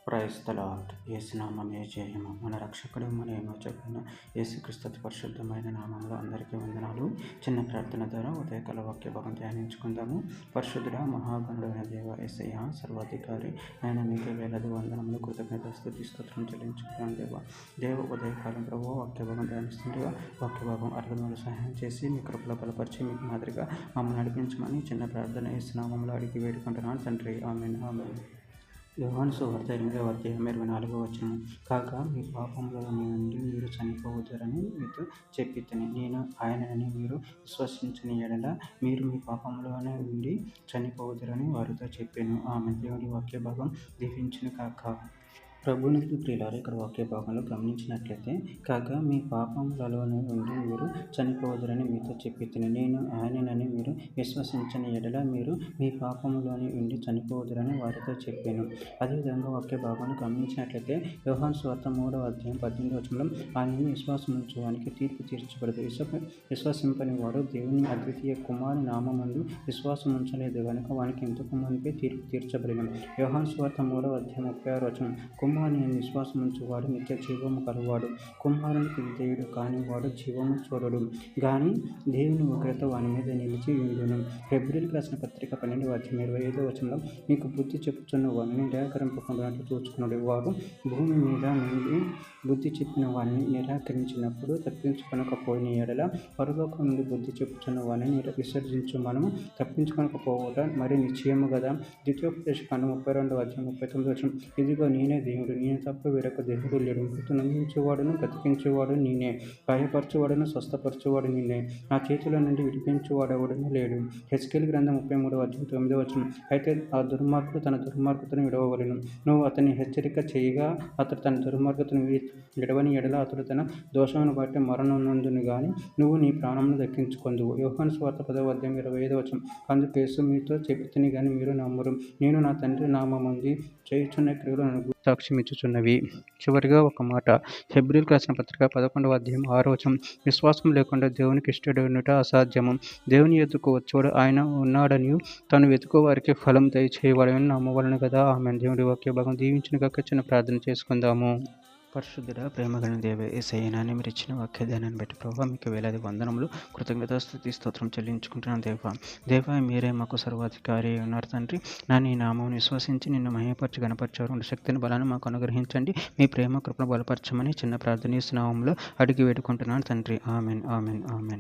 Praise the lord. యేసునామమే జయము. మన రక్షకుడు మన విమోచకుడైన యేసుక్రీస్తు పరిశుద్ధమైన నామంలో అందరికీ వందనాలు. చిన్న ప్రార్థన ద్వారా ఉదయకాల వాక్య భాగం ధ్యానించుకుందాము. పరిశుద్ధుడా మహాగణుడైన దేవ యేసయ్య సర్వాధికారి ఆయన మీకే వేలాది వందనములు కృతజ్ఞత స్తుతి స్తోత్రం చెల్లించుకుంటాను దేవ ఉదయకాలం ప్రభు వాక్య భాగం ధ్యానిస్తుండగా వాక్య భాగం అర్థములు సహాయం చేసి మీ కృపలో బలపరిచి మీకు మాదిరిగా మమ్మల్ని నడిపించమని చిన్న ప్రార్థన యేసునామంలో అడిగి వేడుకుంటున్నాను తండ్రి. ఆమేన్ ఆమేన్. యోహాను సువార్త 8వ అధ్యాయం 24వ వచనం. కాగా మీ పాపముల నుండి మీరు చనిపోవద్దురని మీతో చెప్పితిని. నేను ఆయనని మీరు విశ్వసించని యెడల మీరు మీ పాపములోనే ఉండి చనిపోవద్దురని వారితో చెప్పాను. ఆమె దేవుడి వాక్య భాగం దీవించును కాక. ప్రభునందు ప్రియులారా, ఇక్కడ వాక్య భాగంలో గమనించినట్లయితే కాగా మీ పాపములలోనే ఉండి మీరు చనిపోవద్దురని మీతో చెప్పితిని. నేను ఆయనని మీరు విశ్వసించని యెడల మీరు మీ పాపములోనే ఉండి చనిపోవద్దురని వారితో చెప్పాను. అదేవిధంగా వాక్య భాగాన్ని గమనించినట్లయితే యోహాను సువార్త 3వ అధ్యాయం 18వ వచనంలో ఆయనను విశ్వాసం ఉంచువానికి తీర్పు తీర్చబడదు. విశ్వసింపని వాడు దేవుని అద్వితీయ కుమారుని నామమందు విశ్వాసం ఉంచలేదు కనుక వానికి ఇంతకు మునిపే తీర్పు తీర్చబడిన. యోహాను సువార్త 3వ అధ్యాయం 36వ వచనం. కుమారుని విశ్వాసం ఉంచువాడు నిత్య జీవము కలవాడు, కుమారునికి విధేయుడు కాని వాడు జీవము చూడడు గాని దేవుని ఉగ్రత వాని మీద నిలిచి ఉండును. హెబ్రీయులకు రాసిన పత్రిక 12వ అధ్యాయం 25వ వచనంలో మీకు బుద్ధి చెప్పుచున్న వారిని నిరాకరింపకుండాట్లు చూచుకున్నాడు. వారు భూమి మీద నుండి బుద్ధి చెప్పిన వారిని నిరాకరించినప్పుడు తప్పించుకొనకపోయిన యెడల పరలోకం నుండి బుద్ధి చెప్పుచున్న వారిని విసర్జించు మనము తప్పించుకొనకపోవట మరి నిశ్చయము కదా. ద్వితీయోపదేశకాండం 32వ అధ్యాయం 39వ వచనం. ఇదిగో నేనే దేవుడు, నేను తప్ప వేరొక దేవుడు లేడు. మృతులను నందించేవాడును బ్రతికించేవాడు నేనే, గాయపరచువాడును స్వస్థపరచువాడు నేనే, నా చేతిలో నుండి విడిపించేవాడెవడనూ లేడు. హెజ్కేలు గ్రంథం 33వ అధ్యాయం 9వ వచనం. అయితే ఆ దుర్మార్గుడు తన దుర్మార్గతను విడవవలెను. నువ్వు అతన్ని హెచ్చరిక చేయగా అతడు తన దుర్మార్గతను విడవని యెడల అతడు తన దోషమును బట్టి మరణం నొందును గాని నువ్వు నీ ప్రాణమును దక్కించుకొందువు. యోహాను సువార్త 10వ అధ్యాయం 25వ వచనం. అందుకు యేసు మీతో చెబుతుని గాని మీరు నమ్మరు. నేను నా తండ్రి నామమందు చేయుచున్న క్రియలు నన్ను సాక్ష్యమిచ్చుచున్నవి. చివరిగా ఒక మాట. హెబ్రీయులకు రాసిన పత్రిక 11వ అధ్యాయం 6వ వచనం. విశ్వాసం లేకుండా దేవునికి ఇష్టడునుట అసాధ్యము. దేవుని ఎదుకు వచ్చేవాడు ఆయన ఉన్నాడని తను వెతుకు వారికి ఫలం దయచేయవాడని నమ్మవలను కదా. ఆమె దేవుడి వాక్య భాగం దీవించిన కాక చిన్న ప్రార్థన చేసుకుందాము. పరిశుద్ధుడ ప్రేమగల దేవ యేసయ్య, మీరు ఇచ్చిన వాక్య ధ్యానాన్ని బట్టి ప్రభావ మీకు వేలాది వందనములు కృతజ్ఞత స్తుతి స్తోత్రం చెల్లించుకుంటున్నాను దేవ మీరే మాకు సర్వాధికారి ఉన్నారు తండ్రి. నీ నామం విశ్వసించి నిన్ను మహిమపరచి గణపరచారు శక్తిని బలాన్ని మాకు అనుగ్రహించండి. మీ ప్రేమ కృపను బలపరచమని చిన్న ప్రార్థన నామంలో అడిగి వేడుకుంటున్నాను తండ్రి. Amen amen amen.